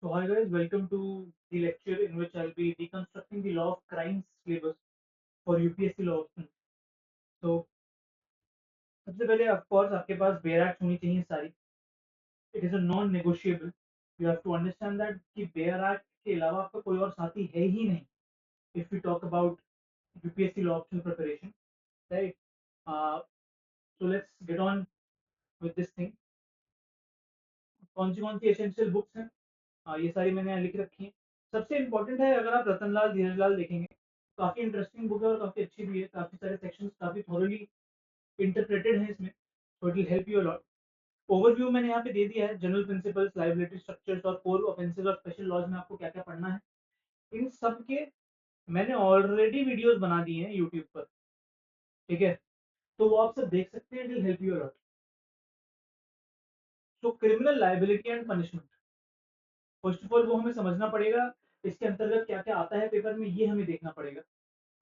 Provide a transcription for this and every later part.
So hi guys, welcome to the lecture in which I'll be deconstructing the law of crimes syllabus for UPSC law options. So सबसे पहले of course आपके पास bare act होनी चाहिए सारी. It is a non negotiable. You have to understand that कि bare act के अलावा आपका कोई और साथी है ही नहीं. If we talk about UPSC law option preparation, right? So let's get on with this thing. कौन सी एसेंशियल बुक्स हैं? ये सारी मैंने यहाँ लिख रखी हैं. सबसे इम्पोर्टेंट है, अगर आप रतनलाल धीरजलाल देखेंगे, काफी इंटरेस्टिंग बुक है और काफी अच्छी भी है. काफी सारे सेक्शंस काफी थोरली इंटरप्रेटेड हैं इसमें, so it will help you a lot. Overview मैंने यहाँ पे दे दिया है. जनरल प्रिंसिपल्स, लायबिलिटी स्ट्रक्चर्स और कोर ऑफेंसेस और स्पेशल लॉज में आपको क्या क्या पढ़ना है, इन सब के मैंने ऑलरेडी वीडियोस बना दिए हैं यूट्यूब पर. ठीक है, तो वो आप सब देख सकते हैं. It will help you a lot. So criminal liability and punishment, first of all वो हमें समझना पड़ेगा. इसके अंतर्गत क्या क्या आता है पेपर में, ये हमें देखना पड़ेगा.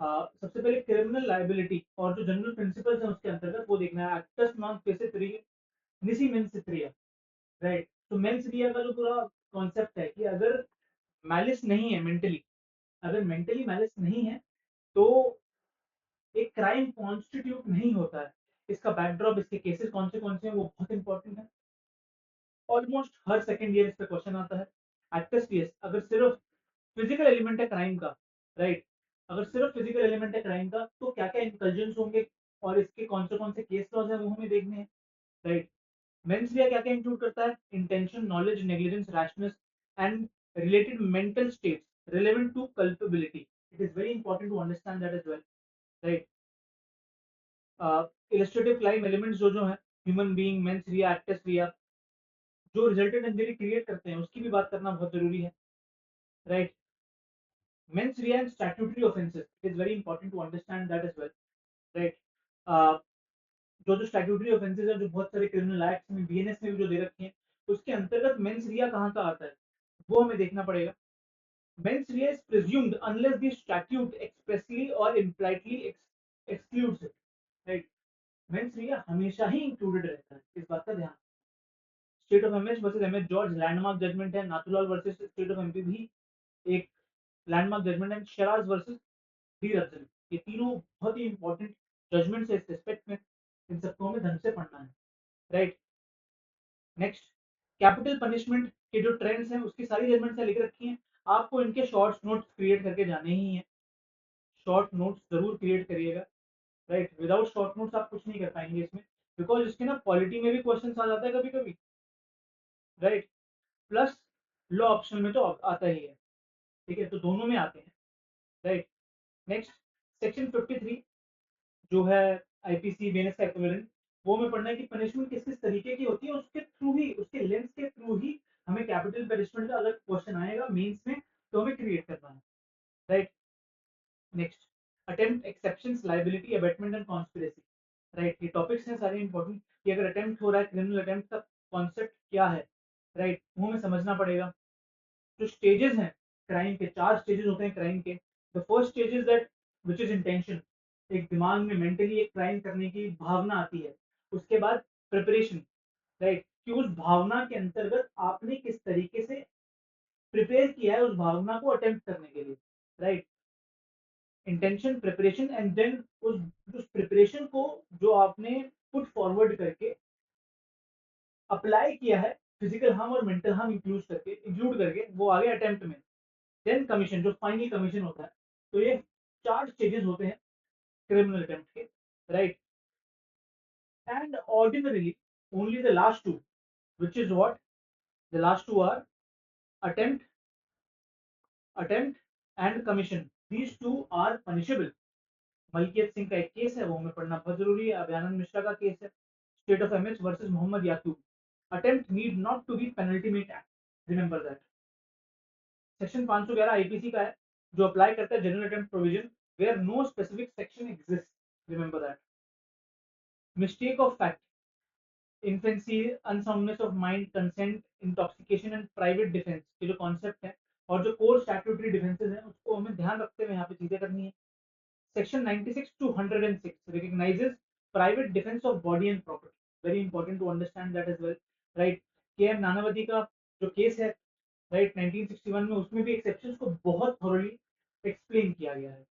सबसे पहले क्रिमिनल लायबिलिटी और जो जनरल प्रिंसिपल्स हैं उसके अंतर्गत वो देखना है. एक्टस नॉन फेसिस री निसी मेंस रिया, राइट? तो मेंस रिया का जो पूरा कॉन्सेप्ट है कि अगर मैलिस नहीं है मेंटली, अगर मेंटली मैलिस नहीं है तो एक क्राइम कॉन्स्टिट्यूट नहीं होता है. इसका बैकड्रॉप, इसके केसेस कौन से हैं वो बहुत इंपॉर्टेंट है. ऑलमोस्ट हर सेकंड ईयर इस पे क्वेश्चन आता है. एक्टस पीएस, अगर सिर्फ फिजिकल एलिमेंट है क्राइम का, राइट? अगर सिर्फ फिजिकल एलिमेंट है क्राइम का तो क्या क्या इंकल्जन्स होंगे और इसके कौन से केस लॉज है वो हमें देखने हैं, राइट? मेंस रिया क्या क्या इंक्लूड करता है? Intention, knowledge, negligence, rashness and related mental states relevant to culpability. It is very important to understand that as well, right? Illustrative crime elements जो है, human being, mens rea, actus rea, जो resultant injury create करते हैं उसकी भी बात करना बहुत जरूरी है, right? Mens rea and statutory offences, it is very important to understand that as well, right? जो स्टैट्यूटरी ऑफेंसेस है, जो बहुत सारे क्रिमिनल एक्ट में, बीएनएस में भी जो दे रखे हैं, उसके अंतर्गत मेंस रिया कहाँ का आता है वो हमें देखना पड़ेगा. Mens rea is presumed unless the statute expressly और impliedly excludes it, right? Mens rea हमेशा ही इंक्लूडेड रहता है, इस बात का ध्यान. State of MH versus MH George landmark judgment है. Nathulal versus state of MP भी एक लैंडमार्क जजमेंट है. शराज वर्सेस डी रफजन, ये तीनों बहुत ही इंपॉर्टेंट जजमेंट है इस रिस्पेक्ट में. इन सबको हमें ढंग से पढ़ना है, राइट? नेक्स्ट, कैपिटल पनिशमेंट के जो ट्रेंड्स हैं उसकी सारी जजमेंट्स लिख रखी हैं. आपको इनके शॉर्ट नोट्स क्रिएट करके जाने ही हैं. शॉर्ट नोट्स जरूर क्रिएट करिएगा, राइट? विदाउट शॉर्ट नोट्स आप कुछ नहीं कर पाएंगे इसमें, बिकॉज इसके ना पॉलिटी में भी क्वेश्चन आ जाता है कभी कभी, राइट? प्लस लॉ ऑप्शन में तो आता ही है. ठीक है, तो दोनों में आते हैं, राइट? नेक्स्ट, सेक्शन 53 जो है आईपीसी बीएनएस का इक्विवेलेंट, वो हमें पढ़ना है कि पनिशमेंट किस किस तरीके की होती है. उसके थ्रू ही, उसके लेंस के थ्रू ही हमें कैपिटल पनिशमेंट का अगर क्वेश्चन आएगा मेंस में तो हमें क्रिएट करना है, right? Next, attempt, exceptions, liability, abetment and conspiracy, right? ये टॉपिक्स हैं सारे इंपॉर्टेंट कि अगर अटेम्प्ट हो रहा है, क्रिमिनल अटेम्प्ट का कॉन्सेप्ट क्या है, राइट? वो हमें समझना पड़ेगा. जो स्टेजेस हैं क्राइम के, 4 स्टेजेस होते हैं क्राइम के. The first stage is that which is intention. एक दिमाग में मेंटली एक क्राइम करने की भावना आती है. उसके बाद प्रिपरेशन, राइट? कि उस भावना के अंतर्गत आपने किस तरीके से प्रिपेयर किया है उस भावना को अटेम्प्ट करने के लिए, right? Intention, preparation and then उस प्रिपरेशन को जो आपने पुट फॉरवर्ड करके अप्लाई किया है, फिजिकल हार्म और मेंटल हार्म इंक्लूड करके वो आगे अटेम्प्ट में. देन कमीशन, जो फाइनल कमीशन होता है. तो ये 4 स्टेजेस होते हैं क्रिमिनल अटेम्प्ट के, right? And ordinarily only the last two, which is what, the last two are attempt, attempt and commission. These two are punishable. Malkiyat Singh का एक केस है, वो हमें पढ़ना बहुत जरूरी है. अभयानंद मिश्रा का केस है, state of MH versus Mohammad Yakub. Attempt need not to be penalty act, remember that. Section 511 IPC का है, जो अप्लाई करता है general attempt provision where no specific section exist, remember that. Mistake of fact, infancy, unsoundness of mind, consent, intoxication and private defence के जो concept है और जो कोर स्टैट्यूटरी डिफेंसेस हैं उसको हमें ध्यान रखते हुए यहाँ पे चीजें करनी है. Section 96 to 106 recognizes private defense of body and property. Very important to understand that as well, right? के एम नानावती का जो केस है राइट 1961 में उसमें भी एक्सेप्शंस को बहुत थॉरली एक्सप्लेन किया गया है।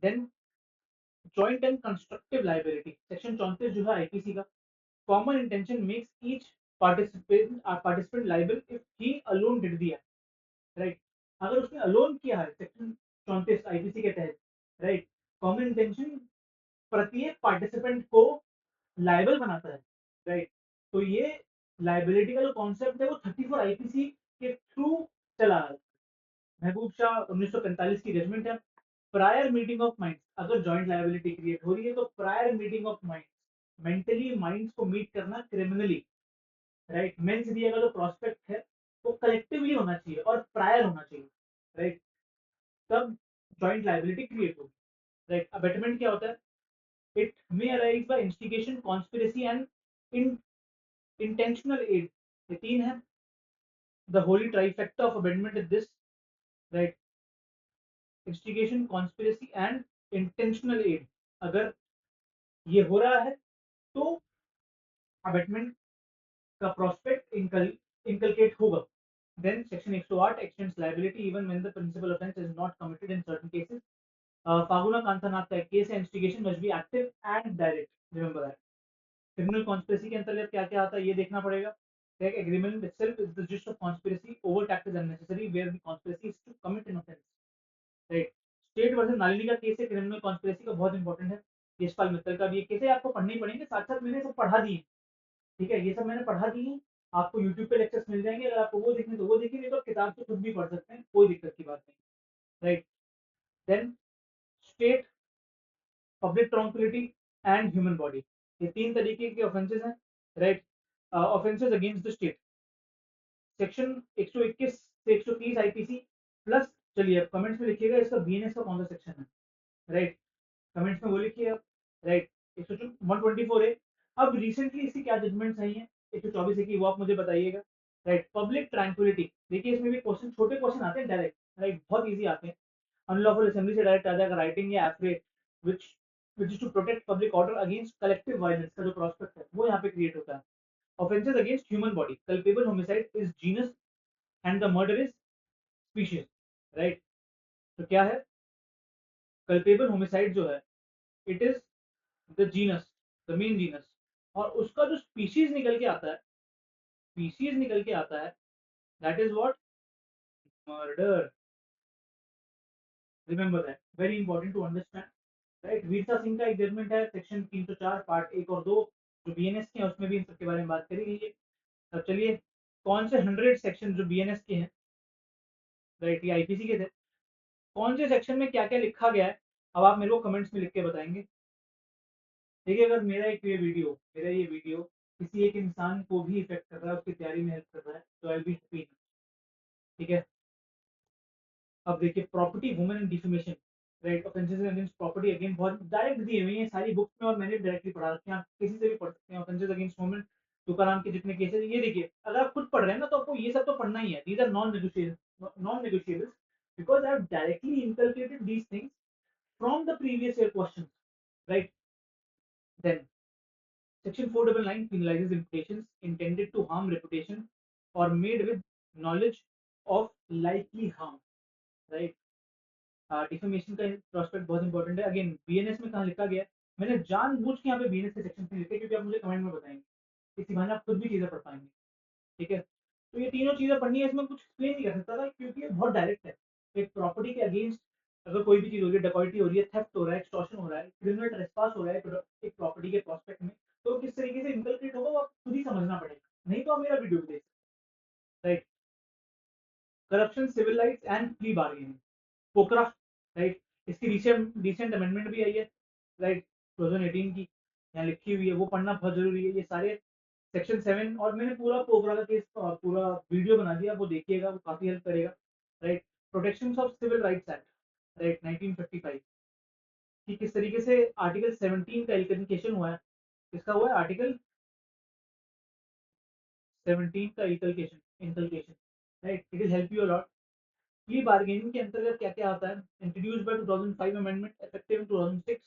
Then joint and constructive liability, section 34 जो है आईपीसी का, common intention makes each participant liable if he alone did the act, right. अगर उसने अलोन किया है सेक्शन 34 आईपीसी के तहत, राइट, कॉमन इंटेंशन प्रत्येक पार्टिसिपेंट को लायबल बनाता है, राइट। तो ये लाइबिलिटी का जो कॉन्सेप्ट है वो 34 आईपीसी के थ्रू चला है। महबूब शाह 1945 की जजमेंट है। प्रायर मीटिंग ऑफ माइंड्स, अगर जॉइंट लायबिलिटी क्रिएट हो रही है तो prior meeting of minds, mentally minds को मीट करना क्रिमिनली, राइट। मेंस रिया का जो प्रोस्पेक्ट है वो कलेक्टिवली होना चाहिए और प्रायर होना चाहिए, राइट, तब जॉइंट लायबिलिटी क्रिएट होगी, राइट। अबेटमेंट क्या होता है? It may arise by instigation, conspiracy and intentional aid, ये तीन है। The holy trifecta of abetment is this, right, instigation, conspiracy and intentional aid. अगर ये हो रहा है तो अबेटमेंट का प्रोस्पेक्ट इंकलकेट होगा। Then section 108 extends liability even when the principal offence is not committed in certain cases. Faguna Kantanath का एक केस है, instigation must be active and direct, remember that. Criminal conspiracy के अंतर्गत क्या क्या आता है ये देखना पड़ेगा। Like agreement itself is the gist of conspiracy. Overtax is unnecessary where the conspiracy is to commit an offense. Right. State versus Nalini का केस है क्रिमिनल कॉन्स्पिरेसी का, बहुत इंपॉर्टेंट है। यशपाल मित्तल का भी एक केस है, आपको पढ़ने ही पड़ेंगे, साथ साथ मैंने सब पढ़ा दिए, ठीक है, ये सब मैंने पढ़ा दिए। आपको यूट्यूब पे लेक्चर्स मिल जाएंगे, अगर आपको वो देखने तो वो देखिए, नहीं तो किताब से खुद भी पढ़ सकते हैं, कोई दिक्कत की बात नहीं, right. Then state, public tranquillity and human body, ये तीन तरीके के ऑफेंसेस हैं, right. Offences against the state, section 121 से 130 आईपीसी प्लस। चलिए अब कमेंट्स में लिखिएगा इसका बीएनएस का कौन सा सेक्शन है, राइट, कमेंट्स में वो लिखिए आप, राइट। 124 है। अब रिसेंटली इसकी क्या जजमेंट्स आई हैं 124 है की, वो आप मुझे बताइएगा, राइट। पब्लिक ट्रैंक्विलिटी, देखिए इसमें भी क्वेश्चन, छोटे क्वेश्चन आते हैं डायरेक्ट, राइट, बहुत इजी आते हैं। अनलॉफुल असेंबली से डायरेक्ट आ जाएगा, राइटिंग या affray which which is to protect public order against collective violence का जो प्रोस्पेक्ट है वो यहाँ पे क्रिएट होता है। Offences against human body, culpable homicide is genus and the murder is species, right. तो क्या है? कल्पेबल होमिसाइड जो है it is the genus, the main genus, और उसका जो स्पीशीज निकल के आता है, स्पीशीज निकल के आता है, that is what? Murder, remember that, very important to understand, right. Virsa Singh का एक जजमेंट है, सेक्शन 304 पार्ट 1 और 2, जो बीएनएस के हैं उसमें भी इन सबके बारे में बात करी गई है। अब चलिए कौन से 100 सेक्शन जो बीएनएस के हैं, राइट, ये आईपीसी के थे, कौन से सेक्शन में क्या क्या लिखा गया है, अब आप मेरे को कमेंट्स में लिख के बताएंगे। देखिए अगर मेरा ये वीडियो किसी एक इंसान को भी इफेक्ट कर रहा है, उसकी तैयारी में हेल्प कर रहा है, तो आई बी हैप्पी, ठीक है। अब देखिए property, women and defamation, right, offences against property, again बहुत डायरेक्ट दिए हुए हैं सारी बुक्स में, और मैंने डायरेक्टली पढ़ा रखे हैं, आप किसी से भी पढ़ सकते हैं। ऑफेंसेस अगेंस्ट वुमेन, तुकाराम के जितने केसेस, ये देखिए अगर आप खुद पढ़ रहे हैं ना तो आपको ये सब तो पढ़ना ही है, these are non negotiables, because I have directly inculcated these things from the previous year questions, right. Then Section 499 penalizes imitations intended to harm reputation or made with knowledge of likely harm, right? Defamation का prospect बहुत important है। Again BNS में कहाँ लिखा गया है, मैंने जानबूझ के यहाँ पे बीएनएस के सेक्शन में लिखे क्योंकि आप मुझे कमेंट में बताएंगे, इसी बहाने आप खुद भी चीजें पढ़ पाएंगे, ठीक है। तो ये तीनों चीजें पढ़नी है, इसमें कुछ एक्सप्लेन नहीं कर सकता था क्योंकि ये बहुत डायरेक्ट है। एक प्रॉपर्टी के अगेंस्ट अगर कोई भी चीज हो रही है, डकैती हो रही है, थेफ्ट हो रहा है, एक्सटॉर्शन हो रहा है, क्रिमिनल ट्रेसपास हो रहा है एक प्रॉपर्टी के प्रोस्पेक्ट में, तो किस तरीके से इनकलकेट होगा वो आप खुद ही समझना पड़ेगा, नहीं तो आप मेरा वीडियो भी देख सकते, right. Corruption, civil rights and plea bargaining, पोकरा, राइट, इसकी रिसेंट अमेंडमेंट भी आई है, राइट, 2018 की, यहाँ लिखी हुई है, वो पढ़ना बहुत जरूरी है। ये सारे सेक्शन 7, और मैंने पूरा पोकरा का केस पूरा वीडियो बना दिया, वो देखिएगा, वो काफी हेल्प करेगा, right. Protection of civil rights act, right, 1955 कि किस तरीके से आर्टिकल 17 का इल्कनिकेशन हुआ है, किसका हुआ है? आर्टिकल 17 का इल्कनिकेशन, right, it will help you a lot. Plea bargaining के अंतर्गत क्या क्या आता है? Introduced by 2005 amendment effective in 2006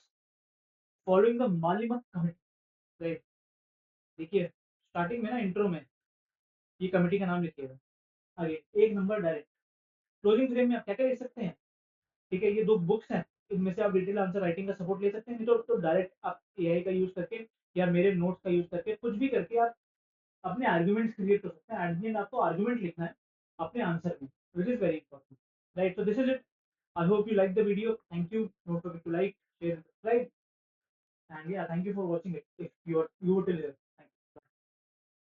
following the Malimath committee, right. देखिए स्टार्टिंग में ना इंट्रो में ये कमेटी का नाम लिखिएगा, आगे एक नंबर डायरेक्ट क्लोजिंग फ्रेम में आप क्या क्या लिख सकते हैं, ठीक है, ये 2 बुक्स हैं, इनमें से आप डिटेल आंसर राइटिंग का सपोर्ट ले सकते हैं, नहीं तो डायरेक्ट आप एआई का यूज़ करके या मेरे नोट्स का यूज़ करके कुछ भी करके आप अपने आर्गुमेंट्स क्रिएट कर सकते हैं। एट द एंड आपको आर्गुमेंट लिखना है अपने आंसर में, which is very important, right? So this is it. I hope you like the video. Thank you. Don't forget to like, share, and subscribe. And yeah, thank you for watching it. If you were till here.